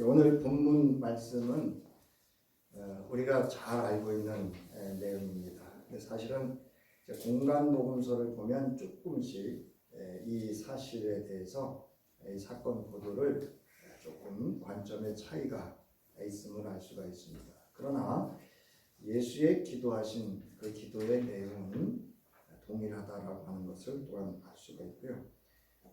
오늘 본문 말씀은 우리가 잘 알고 있는 내용입니다. 근데 사실은 공간 복음서를 보면 조금씩 이 사실에 대해서 이 사건 보도를 조금 관점의 차이가 있음을 알 수가 있습니다. 그러나 예수의 기도하신 그 기도의 내용은 동일하다라고 하는 것을 또한 알 수가 있고요.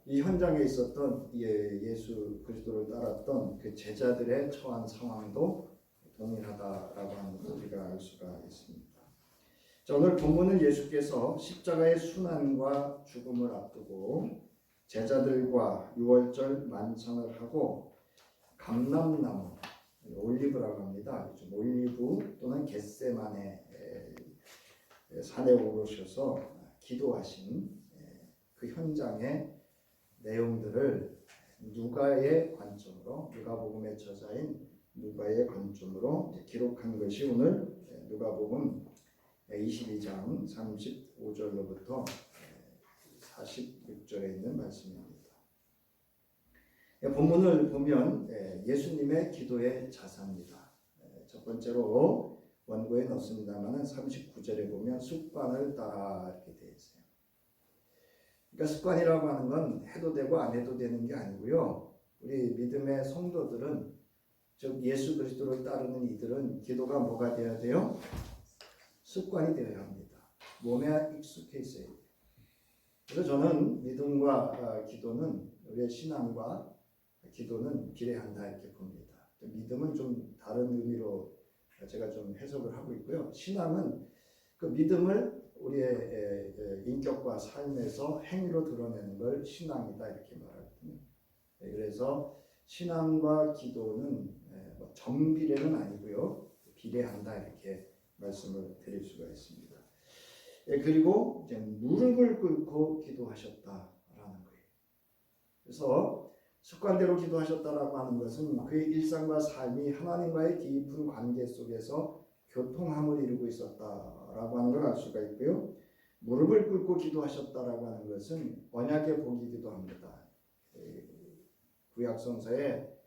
이 현장에 있었던 예수 그리스도를 따랐던 그 제자들의 처한 상황도 동일하다라고 하는 것을 우리가 알 수가 있습니다. 자, 오늘 본문은 예수께서 십자가의 순환과 죽음을 앞두고 제자들과 유월절 만찬을 하고 감람나무, 올리브라고 합니다. 올리브 또는 겟세마네 산에 오르셔서 기도하신 그 현장의 내용들을 누가의 관점으로, 누가복음의 저자인 누가의 관점으로 기록한 것이 오늘 누가복음 22장 35절로부터 46절에 있는 말씀입니다. 본문을 보면 예수님의 기도의 자사입니다. 첫 번째로 원고에 넣습니다만 39절에 보면 습관을 따라 이렇게 되어 있어요. 그러니까 습관이라고 하는 건 해도 되고 안 해도 되는 게 아니고요. 우리 믿음의 성도들은, 즉 예수 그리스도를 따르는 이들은 기도가 뭐가 되어야 돼요? 습관이 되어야 합니다. 몸에 익숙해 있어야 돼요. 그래서 저는 믿음과 기도는, 우리의 신앙과 기도는 비례한다 이렇게 봅니다. 믿음은 좀 다른 의미로 제가 좀 해석을 하고 있고요. 신앙은 그 믿음을 우리의 인격과 삶에서 행위로 드러내는 걸 신앙이다 이렇게 말하거든요. 그래서 신앙과 기도는 정비례는 아니고요, 비례한다 이렇게 말씀을 드릴 수가 있습니다. 그리고 이제 무릎을 꿇고 기도하셨다라는 거예요. 그래서 습관대로 기도하셨다라고 하는 것은 그의 일상과 삶이 하나님과의 깊은 관계 속에서 교통함을 이루고 있었다라고 하는 걸 알 수가 있고요. 무릎을 꿇고 기도하셨다라고 하는 것은 언약의 복이기도 합니다. 구약성서에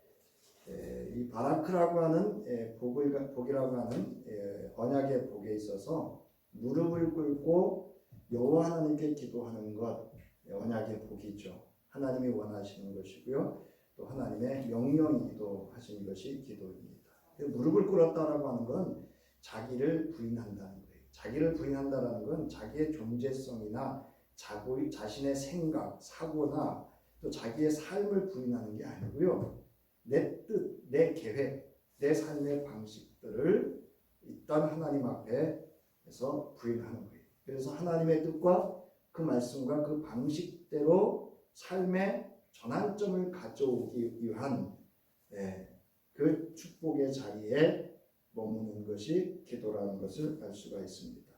이 바라크라고 하는 복이라고 하는 언약의 복에 있어서 무릎을 꿇고 여호와 하나님께 기도하는 것, 언약의 복이죠. 하나님이 원하시는 것이고요. 또 하나님의 명령이기도 하신 것이 기도입니다. 무릎을 꿇었다라고 하는 건 자기를 부인한다는 거예요. 자기를 부인한다는 건 자기의 존재성이나 자신의 생각, 사고나 또 자기의 삶을 부인하는 게 아니고요. 내 뜻, 내 계획, 내 삶의 방식들을 일단 하나님 앞에서 부인하는 거예요. 그래서 하나님의 뜻과 그 말씀과 그 방식대로 삶의 전환점을 가져오기 위한 그 축복의 자리에 머무는 것이 기도라는 것을 알 수가 있습니다.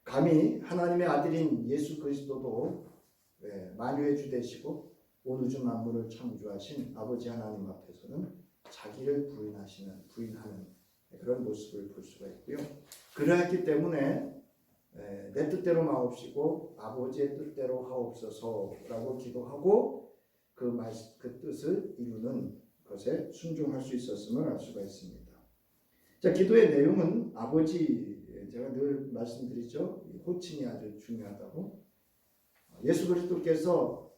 감히 하나님의 아들인 예수 그리스도도 만유의 주 되시고 온 우주 만물을 창조하신 아버지 하나님 앞에서는 자기를 부인하는 그런 모습을 볼 수가 있고요. 그러했기 때문에 내 뜻대로 마옵시고 아버지의 뜻대로 하옵소서라고 기도하고 그 뜻을 이루는 것에 순종할 수 있었음을 알 수가 있습니다. 자, 기도의 내용은 아버지, 제가 늘 말씀드리죠. 호칭이 아주 중요하다고. 예수 그리스도께서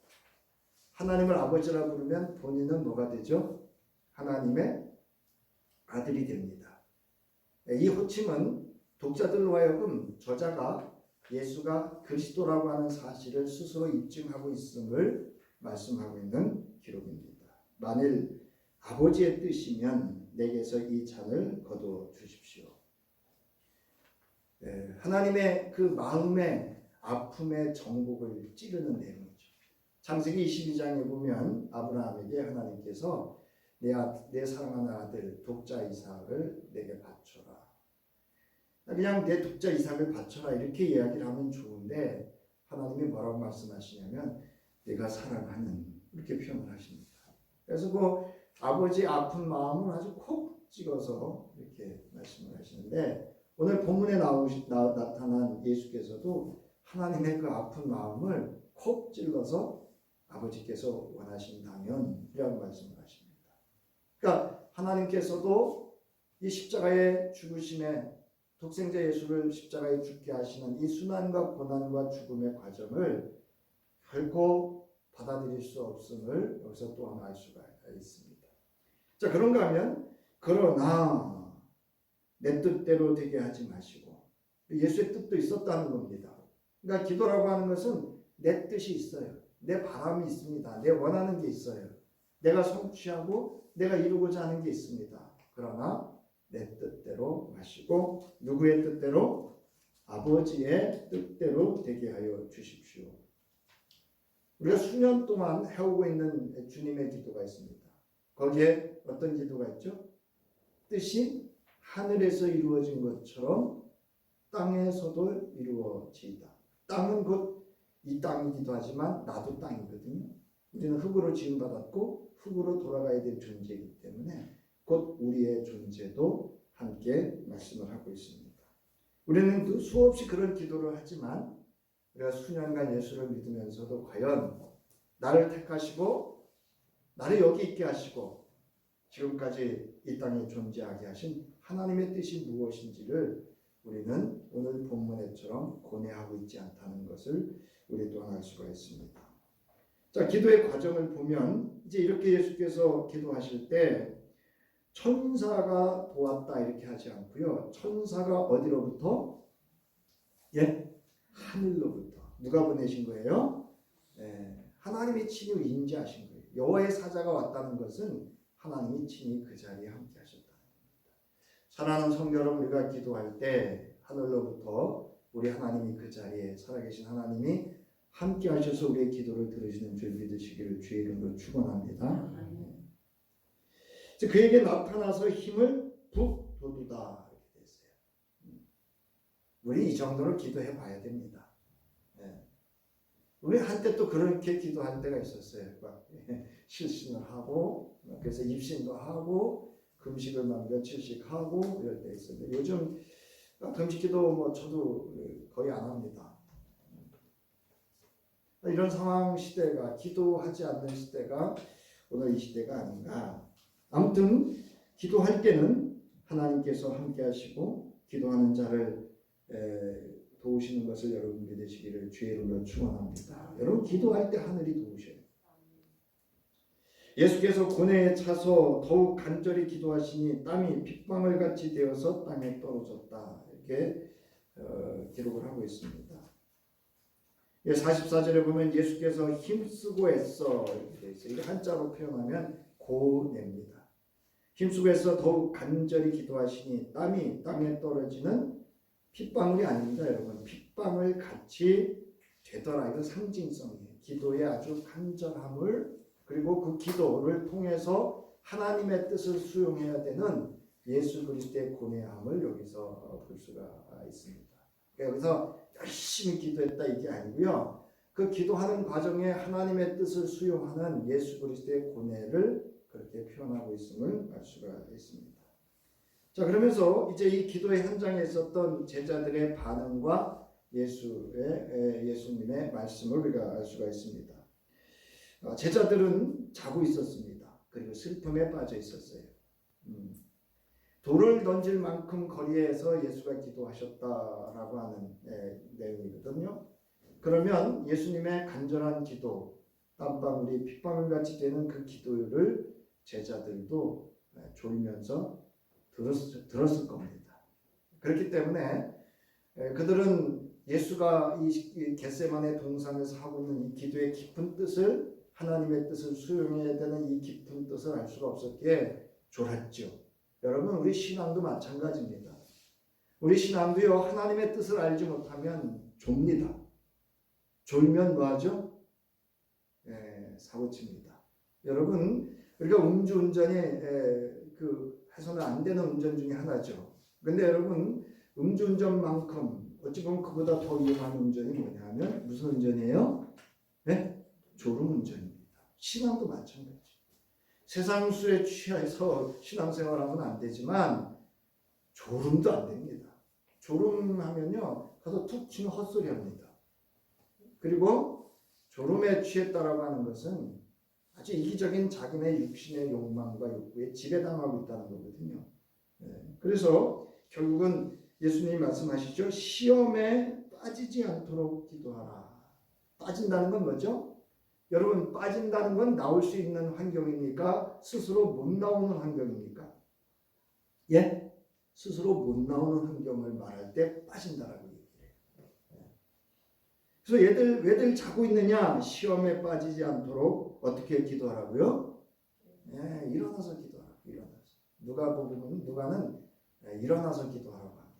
하나님을 아버지라 부르면 본인은 뭐가 되죠? 하나님의 아들이 됩니다. 이 호칭은 독자들로 하여금 저자가 예수가 그리스도라고 하는 사실을 스스로 입증하고 있음을 말씀하고 있는 기록입니다. 만일 아버지의 뜻이면 내게서 이 잔을 거두어 주십시오. 하나님의 그 마음의 아픔의 정복을 찌르는 내용이죠. 창세기 22장에 보면 아브라함에게 하나님께서 내 사랑하는 아들 독자 이삭을 내게 바쳐라. 그냥 내 독자 이삭을 바쳐라 이렇게 이야기를 하면 좋은데 하나님이 뭐라고 말씀하시냐면 내가 사랑하는, 이렇게 표현을 하십니다. 그래서 그 아버지 아픈 마음을 아주 콕 찍어서 이렇게 말씀을 하시는데 오늘 본문에 나타난 예수께서도 하나님의 그 아픈 마음을 콕 찔러서 아버지께서 원하신다면 이라고 말씀을 하십니다. 그러니까 하나님께서도 이 십자가의 죽으심에 독생자 예수를 십자가에 죽게 하시는 이 순환과 고난과 죽음의 과정을 결코 받아들일 수 없음을 여기서 또한 알 수가 있습니다. 자, 그런가 하면 그러나 내 뜻대로 되게 하지 마시고, 예수의 뜻도 있었다는 겁니다. 그러니까 기도라고 하는 것은 내 뜻이 있어요. 내 바람이 있습니다. 내 원하는 게 있어요. 내가 성취하고 내가 이루고자 하는 게 있습니다. 그러나 내 뜻대로 마시고 누구의 뜻대로? 아버지의 뜻대로 되게 하여 주십시오. 우리가 수년 동안 해오고 있는 주님의 기도가 있습니다. 거기에 어떤 기도가 있죠? 뜻이 하늘에서 이루어진 것처럼 땅에서도 이루어지이다. 땅은 곧 이 땅이기도 하지만 나도 땅이거든요. 우리는 흙으로 지음받았고 흙으로 돌아가야 될 존재이기 때문에 곧 우리의 존재도 함께 말씀을 하고 있습니다. 우리는 수없이 그런 기도를 하지만 우리가 수년간 예수를 믿으면서도 과연 나를 택하시고 나를 여기 있게 하시고 지금까지 이 땅에 존재하게 하신 하나님의 뜻이 무엇인지를 우리는 오늘 본문에처럼 고뇌하고 있지 않다는 것을 우리 또한 알 수가 있습니다. 자, 기도의 과정을 보면 이제 이렇게 예수께서 기도하실 때 천사가 도왔다 이렇게 하지 않고요. 천사가 어디로부터? 예, 하늘로부터. 누가 보내신 거예요? 하나님이 친히 인지하신 거예요. 여호와의 사자가 왔다는 것은 하나님이 친히 그 자리에 함께 하셨다는 겁니다. 사랑하는 성도 여러분, 우리가 기도할 때 하늘로부터 우리 하나님이 그 자리에 살아계신 하나님이 함께 하셔서 우리의 기도를 들으시는 줄 믿으시기를 주의 이름으로 축원합니다. 그에게 나타나서 힘을 북돋우다 이렇게 됐어요. 우리 이 정도로 기도해 봐야 됩니다. 우리 한때 또 그렇게 기도할 때가 있었어요. 막 실신을 하고 그래서 입신도 하고 금식을 막 며칠씩 하고 이럴 때 있었는데 요즘 금식기도 뭐 저도 거의 안 합니다. 이런 상황 시대가 기도하지 않는 시대가 오늘 이 시대가 아닌가. 아무튼 기도할 때는 하나님께서 함께 하시고 기도하는 자를 도우시는 것을 여러분 믿으시기를 주의 이름으로 축원합니다. 여러분 기도할 때 하늘이 도우셔요. 예수께서 고뇌에 차서 더욱 간절히 기도하시니 땀이 핏방울 같이 되어서 땅에 떨어졌다. 이렇게 기록을 하고 있습니다. 44절에 보면 예수께서 힘쓰고 애써 이렇게 되어 있어요. 이게 한자로 표현하면 고뇌입니다. 힘쓰고 애써 더욱 간절히 기도하시니 땀이 땅에 떨어지는 핏방울이 아닙니다. 여러분 핏방울 같이 되더라. 이건 상징성이에요. 기도의 아주 간절함을 그리고 그 기도를 통해서 하나님의 뜻을 수용해야 되는 예수 그리스도의 고뇌함을 여기서 볼 수가 있습니다. 여기서 열심히 기도했다 이게 아니고요. 그 기도하는 과정에 하나님의 뜻을 수용하는 예수 그리스도의 고뇌를 그렇게 표현하고 있음을 알 수가 있습니다. 자, 그러면서 이제 이 기도의 현장에 있었던 제자들의 반응과 예수님의 말씀을 우리가 알 수가 있습니다. 제자들은 자고 있었습니다. 그리고 슬픔에 빠져 있었어요. 돌을 던질 만큼 거리에서 예수가 기도하셨다라고 하는 내용이거든요. 그러면 예수님의 간절한 기도, 땀방울이 핏방울같이 되는 그 기도를 제자들도 졸면서 들었을 겁니다. 그렇기 때문에 그들은 예수가 이 겟세마네 동산에서 하고 있는 이 기도의 깊은 뜻을 하나님의 뜻을 수용해야 되는 이 깊은 뜻을 알 수가 없었기에 졸았죠. 여러분 우리 신앙도 마찬가지입니다. 우리 신앙도요 하나님의 뜻을 알지 못하면 좁니다. 졸면 뭐하죠? 사고칩니다. 여러분 우리가 음주운전이 해서는 안 되는 운전 중에 하나죠. 근데 여러분 음주운전만큼 어찌 보면 그보다 더 위험한 운전이 뭐냐면 무슨 운전이에요? 졸음운전입니다. 신앙도 마찬가지. 세상 술에 취해서 신앙생활하면 안 되지만 졸음도 안 됩니다. 졸음하면요 가서 툭 치면 헛소리합니다. 그리고 졸음에 취했다라고 하는 것은 아주 이기적인 자기네 육신의 욕망과 욕구에 지배당하고 있다는 거거든요. 그래서 결국은 예수님이 말씀하시죠. 시험에 빠지지 않도록 기도하라. 빠진다는 건 뭐죠? 여러분, 빠진다는 건 나올 수 있는 환경입니까? 스스로 못 나오는 환경입니까? 예? 스스로 못 나오는 환경을 말할 때 빠진다라고 얘기해요. 그래서 얘들 왜들 자고 있느냐? 시험에 빠지지 않도록 어떻게 기도하라고요? 예, 일어나서 기도하라고. 일어나서. 누가는 일어나서 기도하라고 합니다.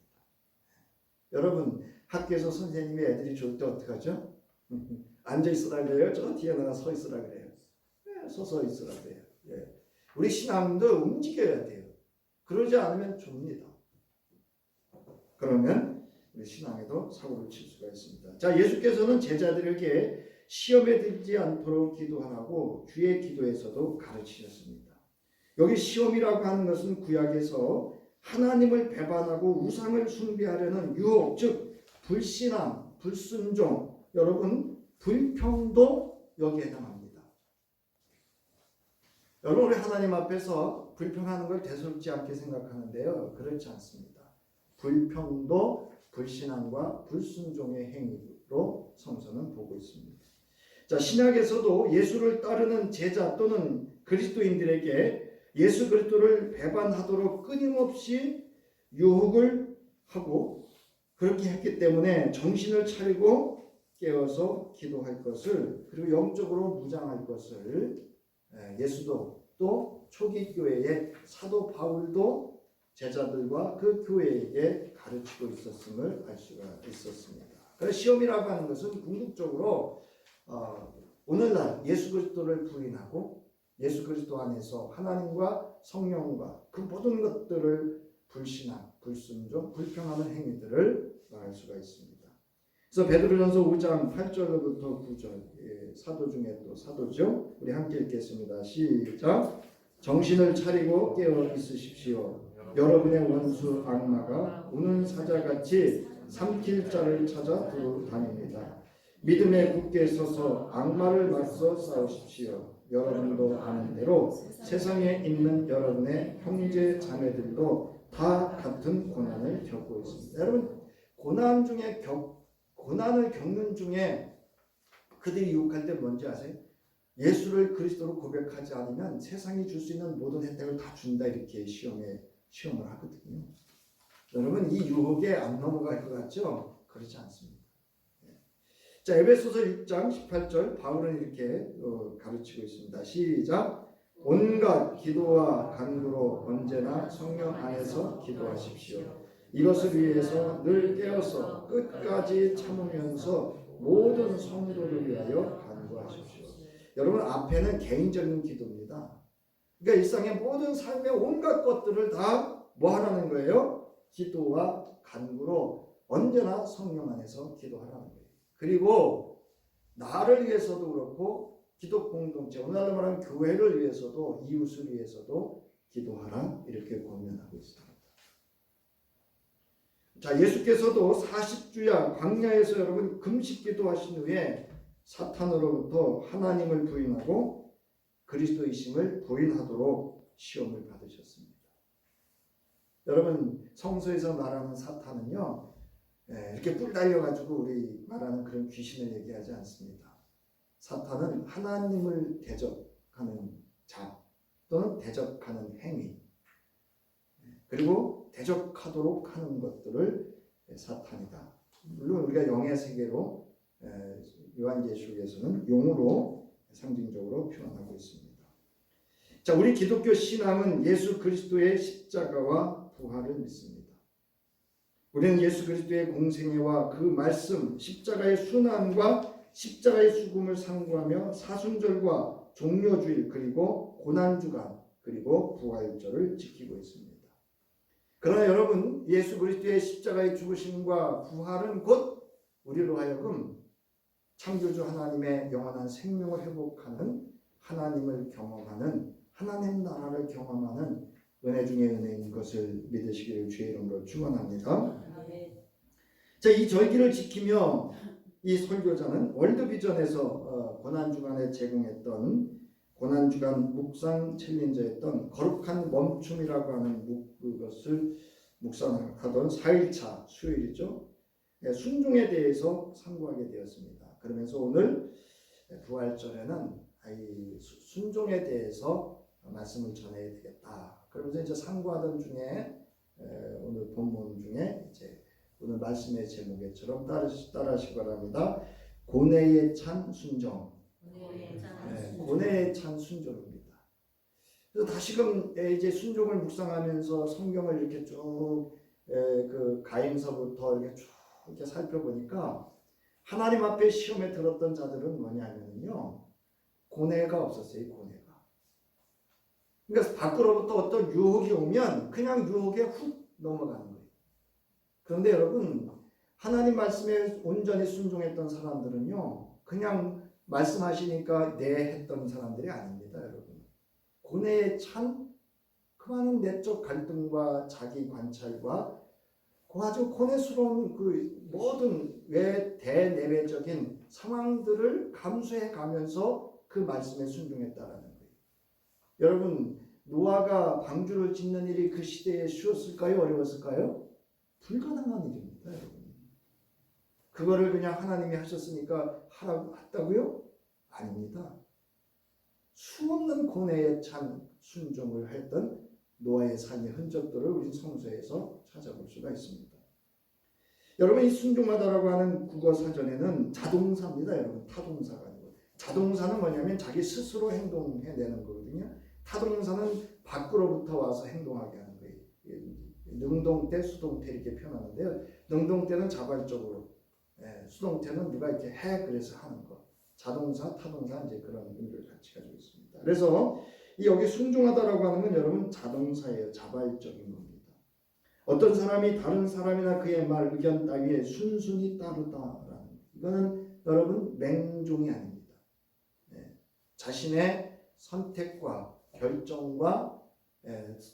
여러분, 학교에서 선생님이 애들이 졸 때 어떻게 하죠? 앉아 있으라 그래요? 저 뒤에 나가 서 있으라 그래요? 네, 서서 있으라 그래요. 예. 우리 신앙도 움직여야 돼요. 그러지 않으면 좁니다. 그러면 우리 신앙에도 사고를 칠 수가 있습니다. 자, 예수께서는 제자들에게 시험에 들지 않도록 기도하라고 주의 기도에서도 가르치셨습니다. 여기 시험이라고 하는 것은 구약에서 하나님을 배반하고 우상을 숭배하려는 유혹, 즉 불신앙, 불순종, 여러분 불평도 여기에 해당합니다. 여러분, 우리 하나님 앞에서 불평하는 걸 대수롭지 않게 생각하는데요. 그렇지 않습니다. 불평도 불신앙과 불순종의 행위로 성서는 보고 있습니다. 자, 신약에서도 예수를 따르는 제자 또는 그리스도인들에게 예수 그리스도를 배반하도록 끊임없이 유혹을 하고 그렇게 했기 때문에 정신을 차리고 깨어서 기도할 것을, 그리고 영적으로 무장할 것을 예수도 또 초기 교회의 사도 바울도 제자들과 그 교회에게 가르치고 있었음을 알 수가 있었습니다. 그래서 시험이라고 하는 것은 궁극적으로 오늘날 예수 그리스도를 부인하고 예수 그리스도 안에서 하나님과 성령과 그 모든 것들을 불신앙, 불순종, 불평하는 행위들을 말할 수가 있습니다. 그래서 베드로전서 5장 8절로부터 9절, 사도 중에 또 사도죠. 우리 함께 읽겠습니다. 시작. 정신을 차리고 깨어 있으십시오. 여러분의 원수 악마가 우는 사자같이 삼킬 자를 찾아 두루 다닙니다. 믿음에 굳게 서서 악마를 맞서 싸우십시오. 여러분도 아는 대로 세상에 있는 여러분의 형제 자매들도 다 같은 고난을 겪고 있습니다. 여러분, 고난을 겪는 중에 그들이 유혹할 때 뭔지 아세요? 예수를 그리스도로 고백하지 않으면 세상이 줄 수 있는 모든 혜택을 다 준다, 이렇게 시험을 하거든요. 여러분, 이 유혹에 안 넘어갈 것 같죠? 그렇지 않습니다. 자, 에베소서 6장 18절 바울은 이렇게 가르치고 있습니다. 시작. 온갖 기도와 간구로 언제나 성령 안에서 기도하십시오. 이것을 위해서 늘 깨어서 끝까지 참으면서 모든 성도를 위하여 간구하십시오. 여러분, 앞에는 개인적인 기도입니다. 그러니까 일상의 모든 삶의 온갖 것들을 다 뭐 하라는 거예요? 기도와 간구로 언제나 성령 안에서 기도하라는 거예요. 그리고 나를 위해서도 그렇고 기독 공동체, 오늘날로 말하면 교회를 위해서도, 이웃을 위해서도 기도하라, 이렇게 권면하고 있습니다. 자, 예수께서도 40주야 광야에서 여러분 금식 기도하신 후에 사탄으로부터 하나님을 부인하고 그리스도이심을 부인하도록 시험을 받으셨습니다. 여러분, 성서에서 말하는 사탄은요, 이렇게 뿔 달려가지고 우리 말하는 그런 귀신을 얘기하지 않습니다. 사탄은 하나님을 대적하는 자 또는 대적하는 행위, 그리고 대적하도록 하는 것들을 사탄이다. 물론 우리가 영의 세계로 요한계시록에서는 용으로 상징적으로 표현하고 있습니다. 자, 우리 기독교 신앙은 예수 그리스도의 십자가와 부활을 믿습니다. 우리는 예수 그리스도의 공생애와 그 말씀, 십자가의 순환과 십자가의 죽음을 상고하며 사순절과 종려주일, 그리고 고난주간, 그리고 부활절을 지키고 있습니다. 그러나 여러분, 예수 그리스도의 십자가의 죽으심과 부활은 곧 우리로 하여금 창조주 하나님의 영원한 생명을 회복하는, 하나님을 경험하는, 하나님 나라를 경험하는 은혜 중에 은혜인 것을 믿으시기를 주의 이름으로 축원합니다. 자, 이 절기를 지키며 이 설교자는 월드비전에서 고난주간에 제공했던 고난주간 묵상 챌린저였던 거룩한 멈춤이라고 하는 그것을 묵상하던 4일차 수요일이죠. 순종에 대해서 상고하게 되었습니다. 그러면서 오늘 부활절에는 이 순종에 대해서 말씀을 전해야 되겠다. 그러면서 이제 상고하던 중에 오늘 본문 중에 이제 오늘 말씀의 제목에처럼 따르시기 바랍니다. 고뇌에 찬 순종. 고뇌에 찬 순종입니다. 그래서 다시금 이제 순종을 묵상하면서 성경을 이렇게 쭉 그 가인서부터 이렇게 쭉 이렇게 살펴보니까 하나님 앞에 시험에 들었던 자들은 뭐냐면요, 고뇌가 없었어요. 고뇌가. 그러니까 밖으로부터 어떤 유혹이 오면 그냥 유혹에 훅 넘어가는 거예요. 그런데 여러분, 하나님 말씀에 온전히 순종했던 사람들은요, 그냥 말씀하시니까 네 했던 사람들이 아닙니다. 여러분, 고뇌에 찬 그 많은 내적 갈등과 자기 관찰과 그 아주 고뇌스러운 그 모든 대내외적인 상황들을 감수해 가면서 그 말씀에 순종했다라는 거예요. 여러분, 노아가 방주를 짓는 일이 그 시대에 쉬웠을까요? 어려웠을까요? 불가능한 일입니다. 여러분, 그거를 그냥 하나님이 하셨으니까 하라고 했다고요? 아닙니다. 수없는 고뇌에 찬 순종을 했던 노아의 삶의 흔적들을 우리 성서에서 찾아볼 수가 있습니다. 여러분, 이 순종하다라고 하는 국어 사전에는 자동사입니다. 여러분, 타동사가 아니고. 자동사는 뭐냐면 자기 스스로 행동해내는 거거든요. 타동사는 밖으로부터 와서 행동하게 하는 거예요. 능동태, 수동태 이렇게 표현하는데요. 능동태는 자발적으로, 수동태는 누가 이렇게 해 그래서 하는 거. 자동사, 타동사 이제 그런 의미를 같이 가지고 있습니다. 그래서 여기 순종하다라고 하는 건 여러분 자동사예요. 자발적인 겁니다. 어떤 사람이 다른 사람이나 그의 말, 의견 따위에 순순히 따르다라는, 이거는 여러분 맹종이 아닙니다. 자신의 선택과 결정과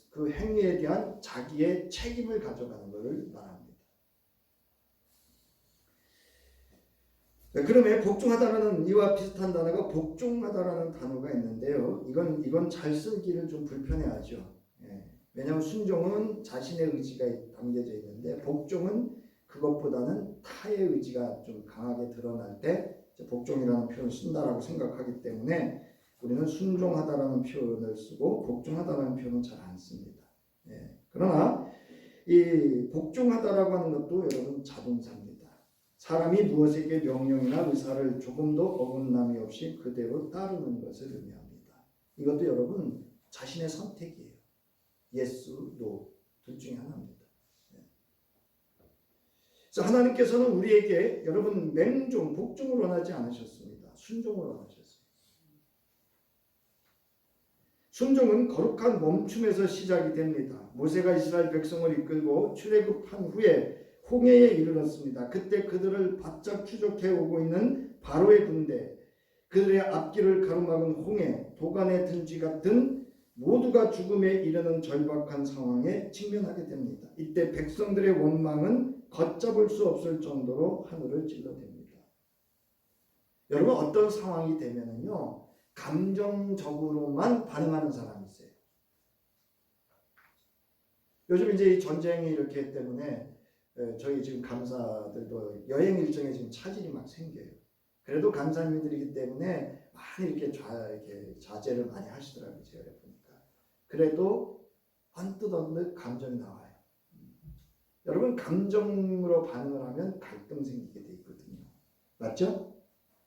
그 행위에 대한 자기의 책임을 가져가는 것을 말합니다. 그러면 복종하다라는 이와 비슷한 단어가 복종하다라는 단어가 있는데요. 이건 잘 쓰기를 좀 불편해하죠. 왜냐하면 순종은 자신의 의지가 담겨져 있는데 복종은 그것보다는 타의 의지가 좀 강하게 드러날 때 복종이라는 표현을 쓴다라고 생각하기 때문에 우리는 순종하다라는 표현을 쓰고 복종하다라는 표현은 잘 안 씁니다. 그러나 이 복종하다라고 하는 것도 여러분 자동사입니다. 사람이 무엇에게 명령이나 의사를 조금도 어긋남이 없이 그대로 따르는 것을 의미합니다. 이것도 여러분 자신의 선택이에요. yes, no 둘 중에 하나입니다. 그래서 하나님께서는 우리에게 여러분 맹종, 복종을 원하지 않으셨습니다. 순종을 원하셨습니다. 순종은 거룩한 멈춤에서 시작이 됩니다. 모세가 이스라엘 백성을 이끌고 출애굽한 후에 홍해에 이르렀습니다. 그때 그들을 바짝 추적해 오고 있는 바로의 군대, 그들의 앞길을 가로막은 홍해, 도간의 든지 같은 모두가 죽음에 이르는 절박한 상황에 직면하게 됩니다. 이때 백성들의 원망은 걷잡을 수 없을 정도로 하늘을 찔러댑니다. 여러분, 어떤 상황이 되면은요, 감정적으로만 반응하는 사람이 있어요. 요즘 이제 이 전쟁이 이렇기 때문에 저희 지금 감사들도 여행 일정에 지금 차질이 막 생겨요. 그래도 감사님들이기 때문에 많이 이렇게 자제를 많이 하시더라고요. 제가 보니까. 그래도 언뜻 감정이 나와요. 여러분, 감정으로 반응을 하면 갈등 생기게 돼 있거든요. 맞죠?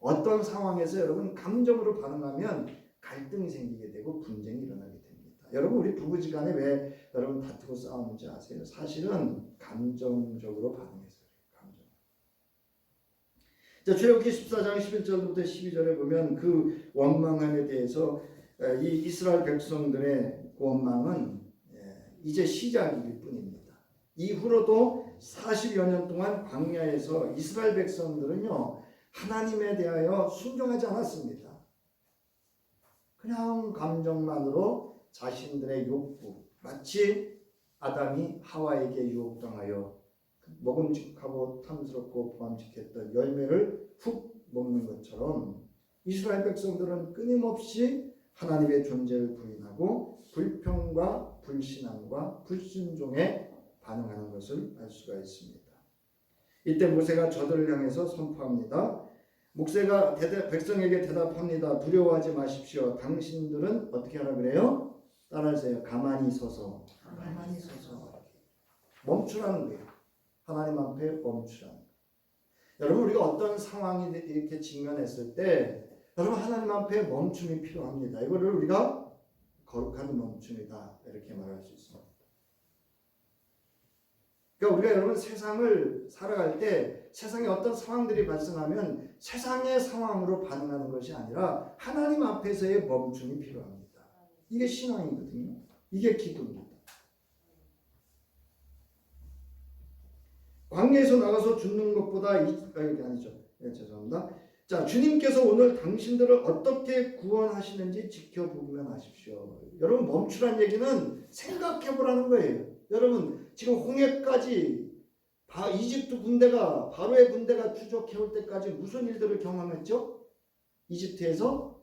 어떤 상황에서 여러분 감정으로 반응하면 갈등이 생기게 되고 분쟁이 일어나게 됩니다. 여러분, 우리 부부지간에 왜 여러분 다투고 싸우는지 아세요? 사실은 감정적으로 반응해서 감정. 자, 출애굽기 14장 11절부터 12절에 보면 그 원망함에 대해서 이 이스라엘 백성들의 그 원망은 이제 시작일 뿐입니다. 이후로도 40여 년 동안 광야에서 이스라엘 백성들은요, 하나님에 대하여 순종하지 않았습니다. 그냥 감정만으로 자신들의 욕구, 마치 아담이 하와에게 유혹당하여 먹음직하고 탐스럽고 보암직했던 열매를 훅 먹는 것처럼 이스라엘 백성들은 끊임없이 하나님의 존재를 부인하고 불평과 불신앙과 불순종에 반응하는 것을 알 수가 있습니다. 이때 모세가 저들을 향해서 선포합니다. 목세가 백성에게 대답합니다. 두려워하지 마십시오. 당신들은 어떻게 하라 그래요? 따라하세요. 가만히 서서. 가만히 서서. 멈추라는 거예요. 하나님 앞에 멈추라는 거예요. 여러분, 우리가 어떤 상황이 이렇게 직면했을 때 여러분, 하나님 앞에 멈춤이 필요합니다. 이거를 우리가 거룩한 멈춤이다, 이렇게 말할 수 있습니다. 그러니까 우리가 여러분 세상을 살아갈 때 세상에 어떤 상황들이 발생하면 세상의 상황으로 반응하는 것이 아니라 하나님 앞에서의 멈춤이 필요합니다. 이게 신앙이거든요. 이게 기도입니다. 광야에서 나가서 죽는 것보다 아니죠. 네, 죄송합니다. 자, 주님께서 오늘 당신들을 어떻게 구원하시는지 지켜보기만 하십시오. 여러분, 멈추란 얘기는 생각해보라는 거예요. 여러분, 지금 홍해까지 이집트 군대가, 바로의 군대가 추적해올 때까지 무슨 일들을 경험했죠? 이집트에서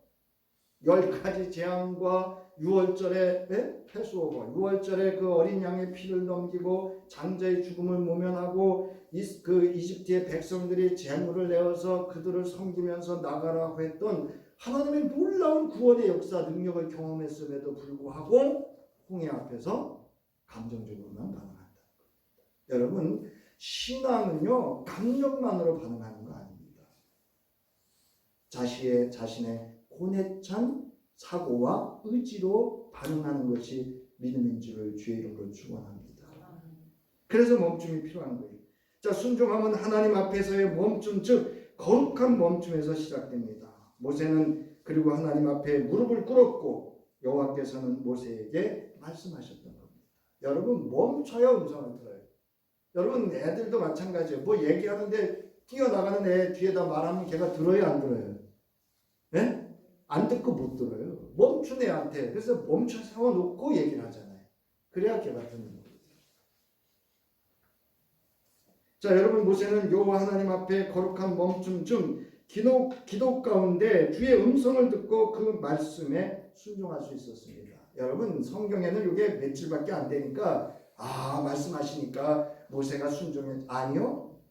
10가지 재앙과 6월절에 패스오버, 6월절에 그 어린 양의 피를 넘기고 장자의 죽음을 모면하고 그 이집트의 백성들이 재물을 내어서 그들을 섬기면서 나가라고 했던 하나님의 놀라운 구원의 역사 능력을 경험했음에도 불구하고 홍해 앞에서 감정적으로만 반응한다. 여러분, 신앙은요 감정만으로 반응하는 거 아닙니다. 자신의 고뇌찬 사고와 의지로 반응하는 것이 믿음인 줄을 주의 이름으로 축원합니다. 그래서 멈춤이 필요한 거예요. 자, 순종함은 하나님 앞에서의 멈춤, 즉 거룩한 멈춤에서 시작됩니다. 모세는 그리고 하나님 앞에 무릎을 꿇었고 여호와께서는 모세에게 말씀하셨던 겁니다. 여러분, 멈춰야 음성을 들어요. 여러분, 애들도 마찬가지예요. 뭐 얘기하는데 뛰어나가는 애 뒤에다 말하면 걔가 들어요, 안 들어요? 네? 안 듣고 못 들어요. 멈춘 애한테. 그래서 멈춰 세워놓고 얘기를 하잖아요. 그래야 걔가 듣는 거예요. 자, 여러분, 모세는 여호와 하나님 앞에 거룩한 멈춤 중 기도 가운데 주의 음성을 듣고 그 말씀에 순종할 수 있었습니다. 여러분, 성경에는 이게 며칠밖에 안 되니까 말씀하시니까 모세가 순종해. 아니요.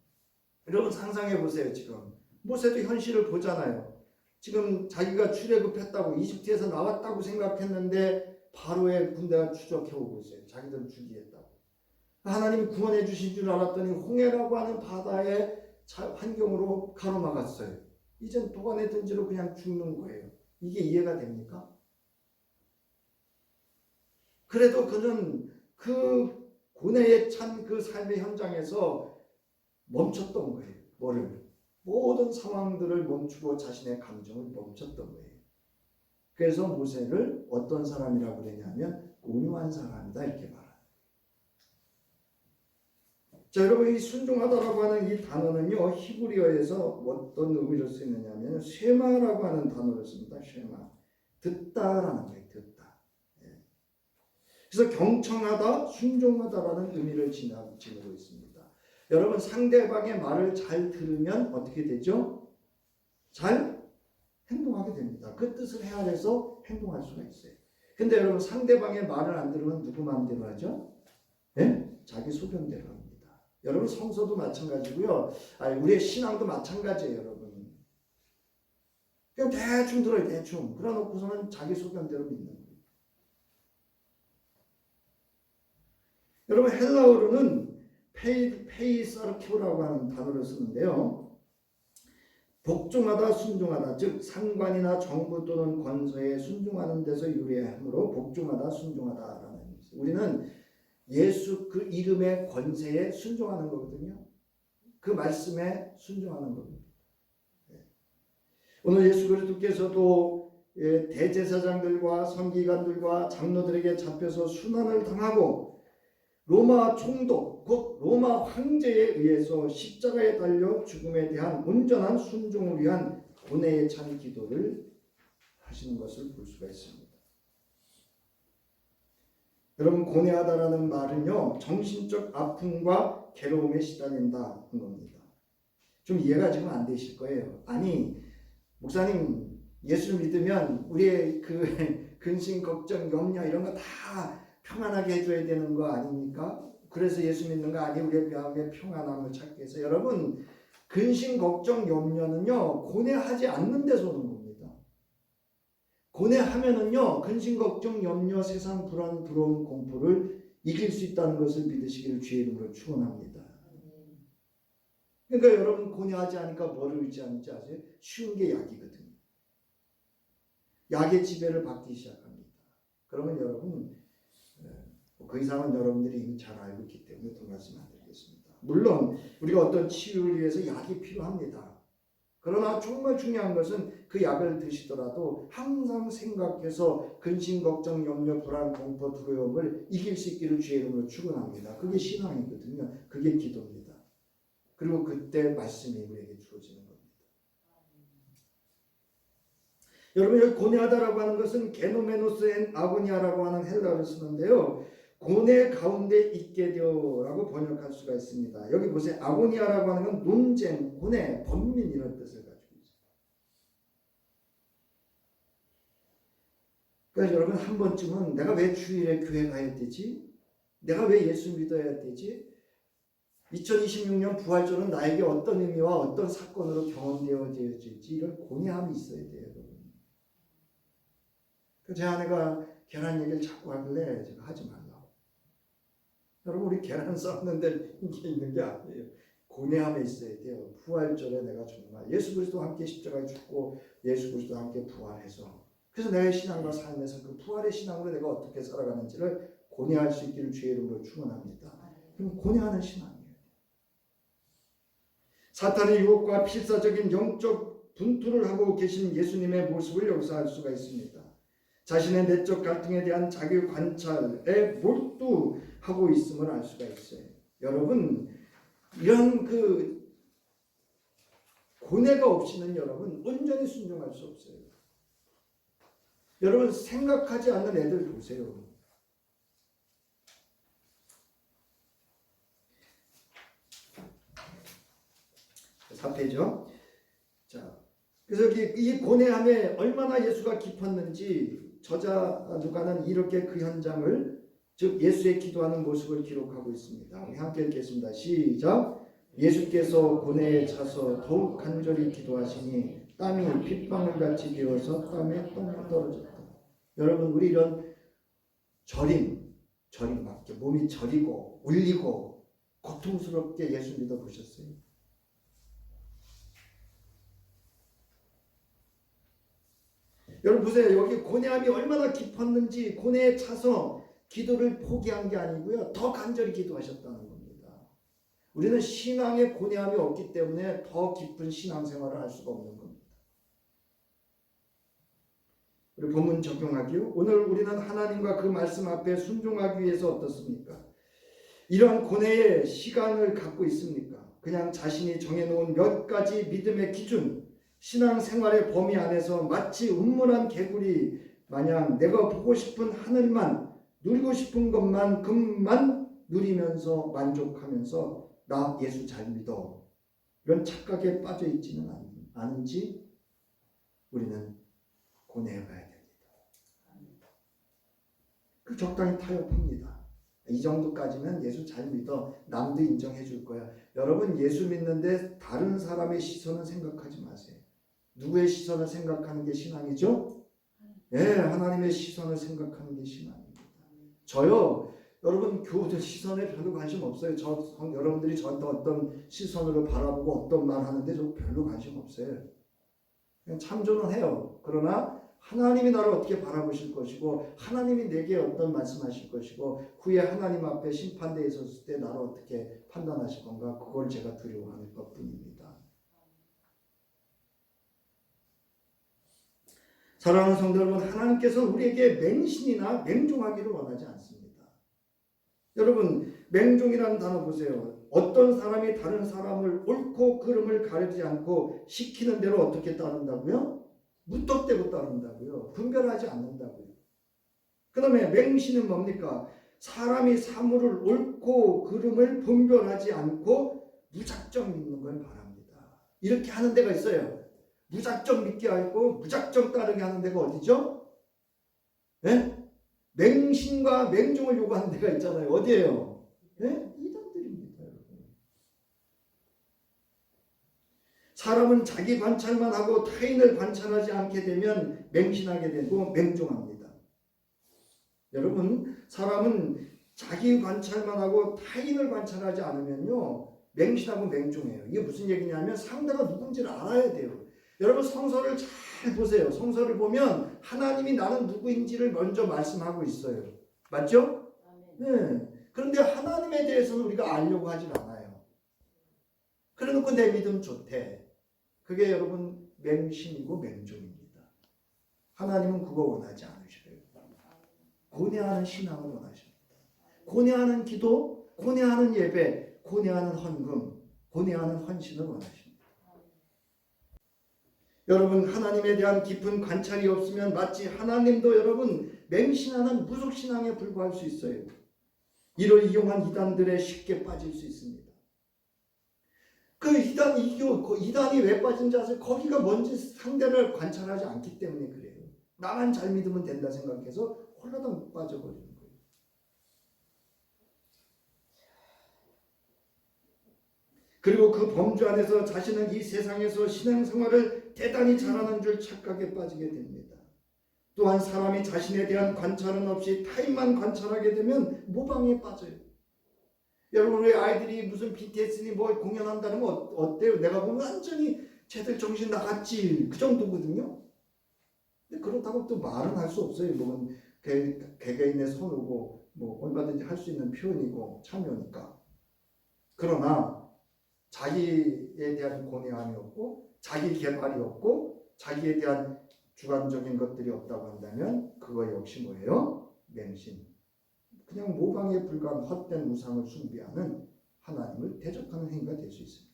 여러분, 상상해 보세요. 지금 모세도 현실을 보잖아요. 지금 자기가 출애굽했다고 이집트에서 나왔다고 생각했는데 바로의 군대가 추적해 오고 있어요. 자기들 죽이겠다고. 하나님이 구원해 주신 줄 알았더니 홍해라고 하는 바다의 환경으로 가로막았어요. 이젠 도관에 던지로 그냥 죽는 거예요. 이게 이해가 됩니까? 그래도 그는 그 고뇌에 찬 그 삶의 현장에서 멈췄던 거예요. 뭐를? 모든 상황들을 멈추고 자신의 감정을 멈췄던 거예요. 그래서 모세를 어떤 사람이라고 그러냐면 온유한 사람이다, 이렇게 말합니다. 자, 여러분, 이 순종하다라고 하는 이 단어는요 히브리어에서 어떤 의미로 쓰이느냐면 쉐마라고 하는 단어를 씁니다. 쉐마, 듣다라는 거예요. 듣다. 그래서 경청하다, 순종하다라는 의미를 지니고 있습니다. 여러분, 상대방의 말을 잘 들으면 어떻게 되죠? 잘 행동하게 됩니다. 그 뜻을 헤아려서 행동할 수가 있어요. 근데 여러분, 상대방의 말을 안 들으면 누구 마음대로 하죠? 네? 자기 소견대로 합니다. 여러분, 성서도 마찬가지고요. 우리의 신앙도 마찬가지예요, 여러분. 그냥 대충 들어요, 대충. 그러놓고서는 자기 소견대로 믿는 거예요. 여러분, 헬라어로는 페이사르키오라고 하는 단어를 쓰는데요. 복종하다, 순종하다, 즉 상관이나 정부 또는 권세에 순종하는 데서 유래하므로 복종하다, 순종하다라는 의미입니다. 우리는 예수 그 이름의 권세에 순종하는 거거든요. 그 말씀에 순종하는 겁니다. 오늘 예수 그리스도께서도 대제사장들과 선지관들과 장로들에게 잡혀서 순환을 당하고 로마 총독, 곧 로마 황제에 의해서 십자가에 달려 죽음에 대한 온전한 순종을 위한 고뇌에 찬 기도를 하시는 것을 볼 수가 있습니다. 여러분, 고뇌하다라는 말은요 정신적 아픔과 괴로움에 시달린다는 겁니다. 좀 이해가 지금 안 되실 거예요. 아니, 목사님, 예수를 믿으면 우리의 그 근심, 걱정, 염려 이런 거 다 평안하게 해줘야 되는 거 아닙니까? 그래서 예수 믿는 거 아니 우리의 마음의 평안함을 찾기 위해서. 여러분, 근심, 걱정, 염려는요 고뇌하지 않는 데서 오는 겁니다. 고뇌하면은요 근심, 걱정, 염려, 세상 불안, 두려움, 공포를 이길 수 있다는 것을 믿으시기를 주의 이름으로 축원합니다. 그러니까 여러분 고뇌하지 않으니까 뭐를 의지하는지 아세요? 쉬운 게 약이거든요. 약의 지배를 받기 시작합니다. 그러면 여러분 그 이상은 여러분들이 이미 잘 알고 있기 때문에 더 말씀 안 드리겠습니다. 물론 우리가 어떤 치유를 위해서 약이 필요합니다. 그러나 정말 중요한 것은 그 약을 드시더라도 항상 생각해서 근심, 걱정, 염려, 불안, 공포, 두려움을 이길 수 있기를 주의 이름으로 축원합니다. 그게 신앙이거든요. 그게 기도입니다. 그리고 그때 말씀이 우리에게 주어지는 겁니다. 여러분 여기 고뇌하다라고 하는 것은 게노메노스 엔 아고니아라고 하는 헬라어를 쓰는데요. 고뇌 가운데 있게 되어라고 번역할 수가 있습니다. 여기 보세요. 아고니아라고 하는 건 논쟁, 고뇌, 번민 이런 뜻을 가지고 있어요. 그래서 여러분 한 번쯤은 내가 왜 주일에 교회 가야 되지? 내가 왜 예수 믿어야 되지? 2026년 부활절은 나에게 어떤 의미와 어떤 사건으로 경험되어질지 이런 고뇌함이 있어야 돼요. 여러분. 제 아내가 계란 얘기를 자꾸 하길래 제가 하지 말라고. 여러분 우리 계란 썰는데 이게 있는 게 아니에요. 고뇌함에 있어야 돼요. 부활절에 내가 정말 예수 그리스도와 함께 십자가에 죽고 예수 그리스도와 함께 부활해서 그래서 내 신앙과 삶에서 그 부활의 신앙으로 내가 어떻게 살아가는지를 고뇌할 수 있기를 주의 이름으로 축원합니다. 그럼 고뇌하는 신앙이에요. 사탄의 유혹과 필사적인 영적 분투를 하고 계신 예수님의 모습을 여기서 알 수가 있습니다. 자신의 내적 갈등에 대한 자기 관찰에 몰두하고 있음을 알 수가 있어요. 여러분 이런 그 고뇌가 없이는 여러분 온전히 순종할 수 없어요. 여러분 생각하지 않는 애들 보세요. 사패죠. 자, 그래서 이 고뇌함에 얼마나 예수가 깊었는지 저자 누가는 이렇게 그 현장을 즉 예수의 기도하는 모습을 기록하고 있습니다. 우리 함께 읽겠습니다. 시작. 예수께서 고뇌에 차서 더욱 간절히 기도하시니 땀이 핏방울같이 되어서 땀에 똥이 떨어졌다. 여러분 우리 이런 저림 막 몸이 저리고 울리고 고통스럽게 예수 믿어 보셨어요? 여러분 보세요. 여기 고뇌함이 얼마나 깊었는지 고뇌에 차서 기도를 포기한 게 아니고요. 더 간절히 기도하셨다는 겁니다. 우리는 신앙에 고뇌함이 없기 때문에 더 깊은 신앙생활을 할 수가 없는 겁니다. 우리 본문 적용하기요. 오늘 우리는 하나님과 그 말씀 앞에 순종하기 위해서 어떻습니까? 이러한 고뇌의 시간을 갖고 있습니까? 그냥 자신이 정해놓은 몇 가지 믿음의 기준 신앙생활의 범위 안에서 마치 음문한 개구리 마냥 내가 보고 싶은 하늘만 누리고 싶은 것만큼만 누리면서 만족하면서 나 예수 잘 믿어 이런 착각에 빠져 있지는 않은지 우리는 고뇌해 봐야 됩니다. 그 적당히 타협합니다. 이 정도까지면 예수 잘 믿어 남도 인정해 줄 거야. 여러분 예수 믿는데 다른 사람의 시선은 생각하지 마세요. 누구의 시선을 생각하는 게 신앙이죠? 예, 하나님의 시선을 생각하는 게 신앙입니다. 저요, 여러분 교우들 시선에 별로 관심 없어요. 여러분들이 저한테 어떤 시선으로 바라보고 어떤 말 하는데 저 별로 관심 없어요. 그냥 참조는 해요. 그러나 하나님이 나를 어떻게 바라보실 것이고 하나님이 내게 어떤 말씀하실 것이고 후에 하나님 앞에 심판대에 있었을 때 나를 어떻게 판단하실 건가 그걸 제가 두려워하는 것뿐입니다. 사랑하는 성도 여러분, 하나님께서 우리에게 맹신이나 맹종하기를 원하지 않습니다. 여러분, 맹종이라는 단어 보세요. 어떤 사람이 다른 사람을 옳고 그름을 가리지 않고 시키는 대로 어떻게 따른다고요? 무턱대고 따른다고요. 분별하지 않는다고요. 그 다음에 맹신은 뭡니까? 사람이 사물을 옳고 그름을 분별하지 않고 무작정 믿는 걸 말합니다. 이렇게 하는 데가 있어요. 무작정 믿게 하고 무작정 따르게 하는 데가 어디죠? 예? 맹신과 맹종을 요구하는 데가 있잖아요. 어디예요? 예? 이단들입니다, 여러분. 사람은 자기 관찰만 하고 타인을 관찰하지 않게 되면 맹신하게 되고 맹종합니다. 여러분, 사람은 자기 관찰만 하고 타인을 관찰하지 않으면요 맹신하고 맹종해요. 이게 무슨 얘기냐면 상대가 누군지를 알아야 돼요. 여러분, 성서를 잘 보세요. 성서를 보면 하나님이 나는 누구인지를 먼저 말씀하고 있어요. 맞죠? 네. 그런데 하나님에 대해서는 우리가 알려고 하질 않아요. 그래놓고 내 믿음 좋대. 그게 여러분 맹신이고 맹종입니다. 하나님은 그거 원하지 않으셔요. 고뇌하는 신앙을 원하십니다. 고뇌하는 기도, 고뇌하는 예배, 고뇌하는 헌금, 고뇌하는 헌신을 원하십니다. 여러분, 하나님에 대한 깊은 관찰이 없으면 마치 하나님도 여러분 맹신하는 무속신앙에 불과할 수 있어요. 이를 이용한 이단들에 쉽게 빠질 수 있습니다. 그 이단이 왜 빠진지 아세요? 거기가 뭔지 상대를 관찰하지 않기 때문에 그래요. 나만 잘 믿으면 된다 생각해서 홀라당 빠져버리는 거예요. 그리고 그 범주 안에서 자신은 이 세상에서 신앙생활을 대단히 잘하는 줄 착각에 빠지게 됩니다. 또한 사람이 자신에 대한 관찰은 없이 타인만 관찰하게 되면 모방에 빠져요. 여러분, 우리 아이들이 무슨 BTS니 뭐 공연한다는 거 어때요? 내가 보면 완전히 쟤들 정신 나갔지, 그 정도거든요. 근데 그렇다고 또 말은 할 수 없어요. 뭐 개개인의 선호고 뭐 얼마든지 할 수 있는 표현이고 참여니까. 그러나 자기에 대한 고뇌함이 없고 자기 개발이 없고 자기에 대한 주관적인 것들이 없다고 한다면 그거 역시 뭐예요? 맹신. 그냥 모방에 불과한 헛된 우상을 숭배하는 하나님을 대적하는 행위가 될 수 있습니다.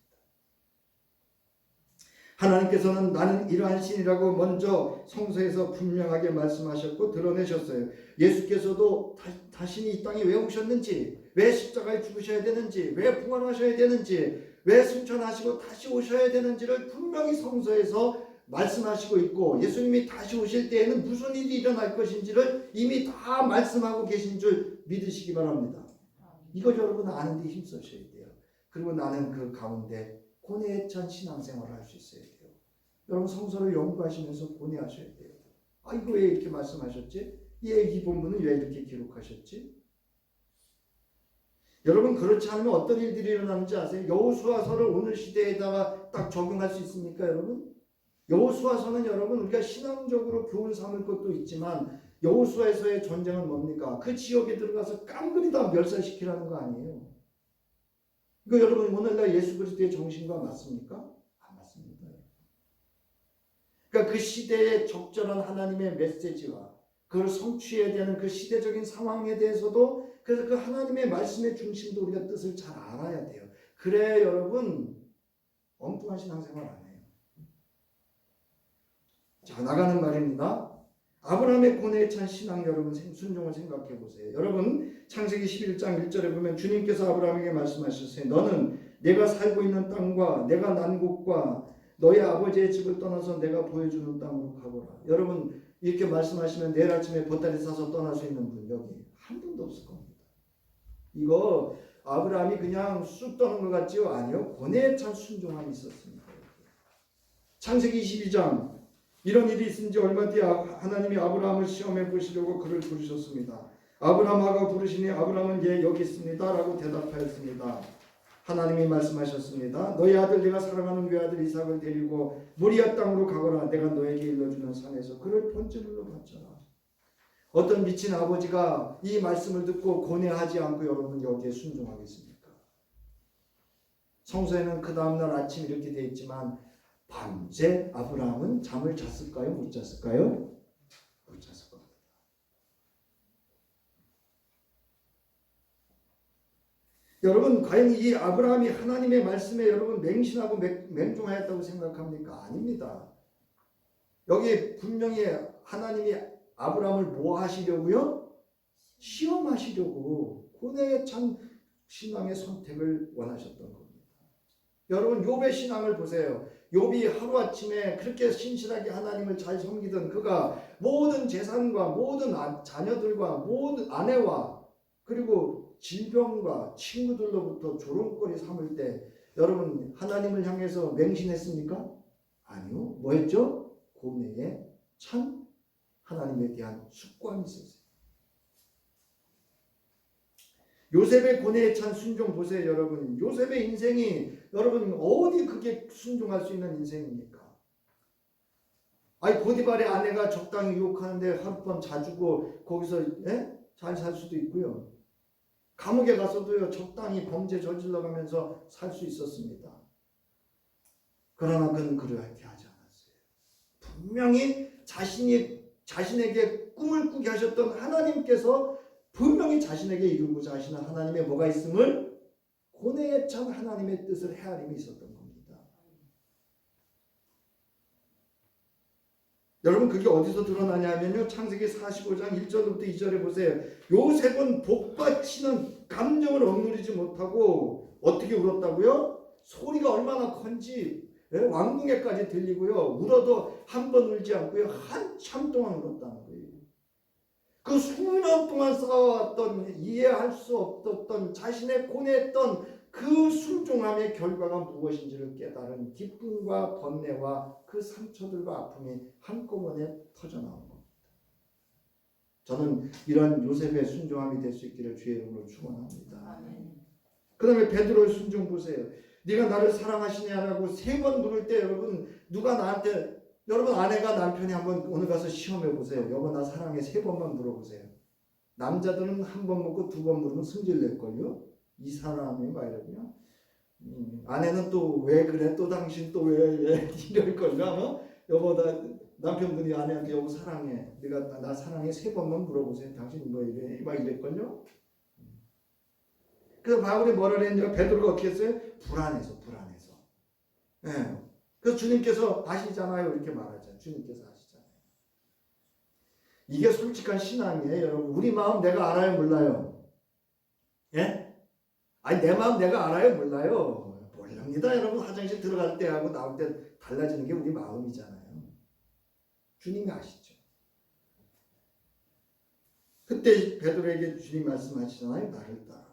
하나님께서는 나는 이러한 신이라고 먼저 성서에서 분명하게 말씀하셨고 드러내셨어요. 예수께서도 자신이 이 땅에 왜 오셨는지, 왜 십자가에 죽으셔야 되는지, 왜 부활하셔야 되는지, 왜 승천하시고 다시 오셔야 되는지를 분명히 성서에서 말씀하시고 있고, 예수님이 다시 오실 때에는 무슨 일이 일어날 것인지를 이미 다 말씀하고 계신 줄 믿으시기 바랍니다. 이거 여러분 아는 데 힘쓰셔야 돼요. 그리고 나는 그 가운데 고뇌에 찬 신앙생활을 할 수 있어야 돼요. 여러분, 성서를 연구하시면서 고뇌하셔야 돼요. 아, 이거 왜 이렇게 말씀하셨지? 이 본문은 왜 이렇게 기록하셨지? 여러분, 그렇지 않으면 어떤 일들이 일어나는지 아세요? 여호수아서를 오늘 시대에다가 딱 적용할 수 있습니까, 여러분? 여호수아서는 여러분 우리가 신앙적으로 교훈 삼을 것도 있지만 여호수아에서의 전쟁은 뭡니까? 그 지역에 들어가서 깡그리 다 멸살시키라는 거 아니에요. 이거 여러분 오늘날 예수 그리스도의 정신과 맞습니까? 안 맞습니다. 그러니까 그 시대의 적절한 하나님의 메시지와 그걸 성취해야 되는 그 시대적인 상황에 대해서도 그래서 그 하나님의 말씀의 중심도 우리가 뜻을 잘 알아야 돼요. 그래야 여러분 엉뚱한 신앙생활 안 해요. 자, 나가는 말입니다. 아브라함의 고뇌에 찬 신앙, 여러분 순종을 생각해 보세요. 여러분 창세기 11장 1절에 보면 주님께서 아브라함에게 말씀하셨어요. 너는 내가 살고 있는 땅과 내가 난 곳과 너의 아버지의 집을 떠나서 내가 보여주는 땅으로 가보라. 여러분 이렇게 말씀하시면 내일 아침에 보따리 싸서 떠날 수 있는 분 여기 한 분도 없을 겁니다. 이거 아브라함이 그냥 쑥 떠는 것 같지요? 아니요. 고뇌에 찬 순종함이 있었습니다. 창세기 22장 이런 일이 있은 지 얼마 뒤에 하나님이 아브라함을 시험해 보시려고 그를 부르셨습니다. 아브라함하고 부르시니 아브라함은 예 여기 있습니다 라고 대답하였습니다. 하나님이 말씀하셨습니다. 너희 아들 내가 사랑하는 외아들 이삭을 데리고 모리아 땅으로 가거라. 내가 너에게 일러주는 산에서 그를 번제물로 바쳐라. 어떤 미친 아버지가 이 말씀을 듣고 고뇌하지 않고 여러분 여기에 순종하겠습니까? 성서에는 그 다음날 아침 이렇게 되어 있지만 밤새 아브라함은 잠을 잤을까요? 못 잤을까요? 못 잤을 겁니다. 여러분 과연 이 아브라함이 하나님의 말씀에 여러분 맹신하고 맹종하였다고 생각합니까? 아닙니다. 여기 분명히 하나님이 아브라함을 뭐 하시려고요? 시험하시려고 고뇌에 찬 신앙의 선택을 원하셨던 겁니다. 여러분 욥의 신앙을 보세요. 욥이 하루아침에 그렇게 신실하게 하나님을 잘 섬기던 그가 모든 재산과 모든 자녀들과 모든 아내와 그리고 질병과 친구들로부터 조롱거리 삼을 때 여러분 하나님을 향해서 맹신했습니까? 아니요. 뭐 했죠? 고뇌에 찬 하나님에 대한 숙고함이 있었어요. 요셉의 고뇌에 찬 순종 보세요, 여러분. 요셉의 인생이 여러분 어디 그게 순종할 수 있는 인생입니까? 아니 보디발의 아내가 적당히 유혹하는데 하룻밤 자주고 거기서 잘 살 수도 있고요. 감옥에 가서도요 적당히 범죄 저질러 가면서 살 수 있었습니다. 그러나 그는 그렇게 하지 않았어요. 분명히 자신에게 꿈을 꾸게 하셨던 하나님께서 분명히 자신에게 이루고자 하시는 하나님의 뭐가 있음을 고뇌에 찬 하나님의 뜻을 헤아림이 있었던 겁니다. 여러분 그게 어디서 드러나냐면요. 창세기 45장 1절부터 2절에 보세요. 요셉은 복받치는 감정을 억누르지 못하고 어떻게 울었다고요? 소리가 얼마나 큰지 왕궁에까지 들리고요. 울어도 한 번 울지 않고요. 한참 동안 울었다는 거예요. 그 수년 동안 쌓아왔던 이해할 수 없었던 자신의 고뇌했던 그 순종함의 결과가 무엇인지를 깨달은 기쁨과 번뇌와 그 상처들과 아픔이 한꺼번에 터져나온 겁니다. 저는 이런 요셉의 순종함이 될 수 있기를 주의 이름으로 축원합니다. 그 다음에 베드로의 순종 보세요. 네가 나를 사랑하시냐라고 3번 물을 때 여러분 누가 나한테 여러분 아내가 남편이 한번 오늘 가서 시험해 보세요. 여보 나 사랑해 3번만 물어보세요. 남자들은 1번 묻고 2번 물으면 승질 낼걸요. 이 사람이 막 이러고요. 아내는 또 왜 그래 또 당신 또 왜 이럴걸요. 아마 여보 나 남편분이 아내한테 여보 사랑해 네가 나 사랑해 3번만 물어보세요. 당신 뭐 이래 막 이랬걸요. 그래서 바울이 뭐라 그랬냐 베드로가 어떻게 했어요? 불안해서 예. 그래서 주님께서 아시잖아요. 이렇게 말하죠. 주님께서 아시잖아요. 이게 솔직한 신앙이에요. 여러분 우리 마음 내가 알아요 몰라요? 예? 아니 내 마음 내가 알아요 몰라요? 모릅니다. 여러분 화장실 들어갈 때하고 나올 때 달라지는 게 우리 마음이잖아요. 주님이 아시죠. 그때 베드로에게 주님 말씀하시잖아요. 나를 따라라.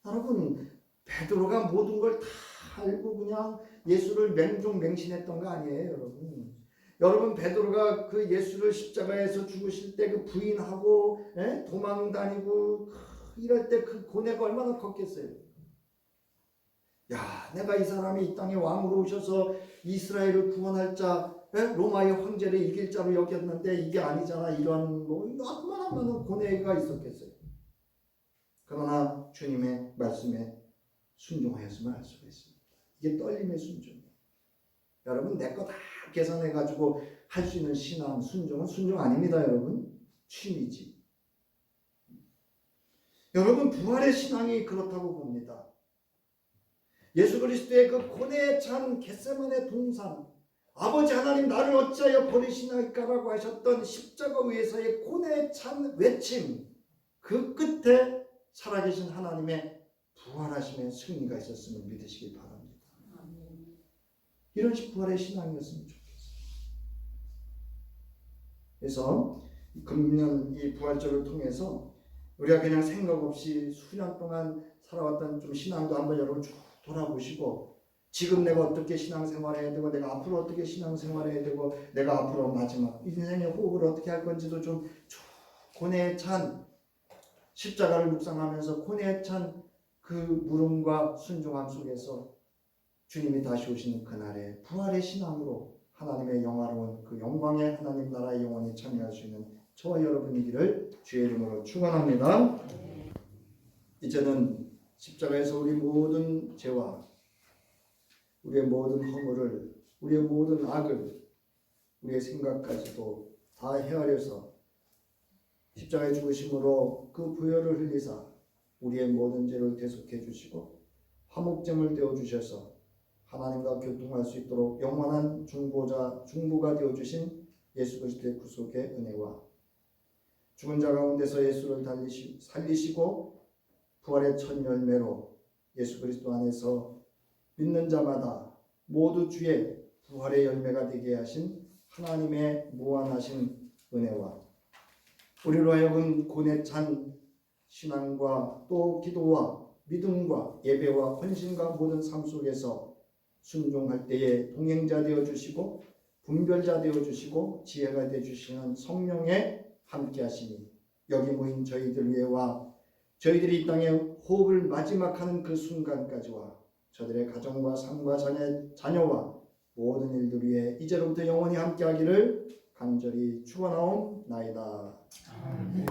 여러분 베드로가 모든 걸 다 알고 그냥 예수를 맹종맹신했던 거 아니에요, 여러분. 여러분 베드로가 그 예수를 십자가에서 죽으실 때 그 부인하고 도망 다니고 이럴 때 그 고뇌가 얼마나 컸겠어요. 야, 내가 이 사람이 이 땅에 왕으로 오셔서 이스라엘을 구원할 자, 로마의 황제를 이길 자로 여겼는데 이게 아니잖아. 이런 뭐 얼마나 많은 고뇌가 있었겠어요. 그러나 주님의 말씀에 순종하였음을 알 수가 있습니다. 이게 떨림의 순종이에요. 여러분 내 거 다 계산해가지고 할 수 있는 신앙, 순종은 순종 아닙니다. 여러분 취미지. 여러분 부활의 신앙이 그렇다고 봅니다. 예수 그리스도의 그 고뇌에 찬 겟세마네 동산 아버지 하나님 나를 어찌하여 버리시나이까라고 하셨던 십자가 위에서의 고뇌에 찬 외침 그 끝에 살아계신 하나님의 부활하심의 승리가 있었음을 믿으시기 바랍니다. 이런 부활의 신앙이었으면 좋겠어요. 그래서 금년 이 부활절을 통해서 우리가 그냥 생각 없이 수년 동안 살아왔던 좀 신앙도 한번 여러분 쭉 돌아보시고 지금 내가 어떻게 신앙생활해야 되고 내가 앞으로 어떻게 신앙생활해야 되고 내가 앞으로 마지막 인생의 호흡을 어떻게 할 건지도 좀 고뇌에 찬 십자가를 묵상하면서 고뇌에 찬 그 물음과 순종함 속에서 주님이 다시 오시는 그날에 부활의 신앙으로 하나님의 영화로운 그 영광의 하나님 나라의 영원히 참여할 수 있는 저와 여러분이기를 주의 이름으로 축원합니다. 이제는 십자가에서 우리 모든 죄와 우리의 모든 허물을 우리의 모든 악을 우리의 생각까지도 다 헤아려서 십자가의 죽으심으로 그 부혈을 흘리사 우리의 모든 죄를 대속해 주시고 화목제물 되어 주셔서 하나님과 교통할 수 있도록 영원한 중보가 되어 주신 예수 그리스도의 구속의 은혜와 죽은 자 가운데서 예수를 살리시고 부활의 첫 열매로 예수 그리스도 안에서 믿는 자마다 모두 주의 부활의 열매가 되게 하신 하나님의 무한하신 은혜와 우리로 하여금 고뇌 찬 신앙과 또 기도와 믿음과 예배와 헌신과 모든 삶 속에서 순종할 때에 동행자 되어 주시고 분별자 되어 주시고 지혜가 되어 주시는 성령의 함께 하시니 여기 모인 저희들 위에와 저희들이 이 땅에 호흡을 마지막 하는 그 순간까지와 저들의 가정과 삶과 자녀와 모든 일들 위에 이제로부터 영원히 함께 하기를 간절히 축원하옵나이다. 아멘.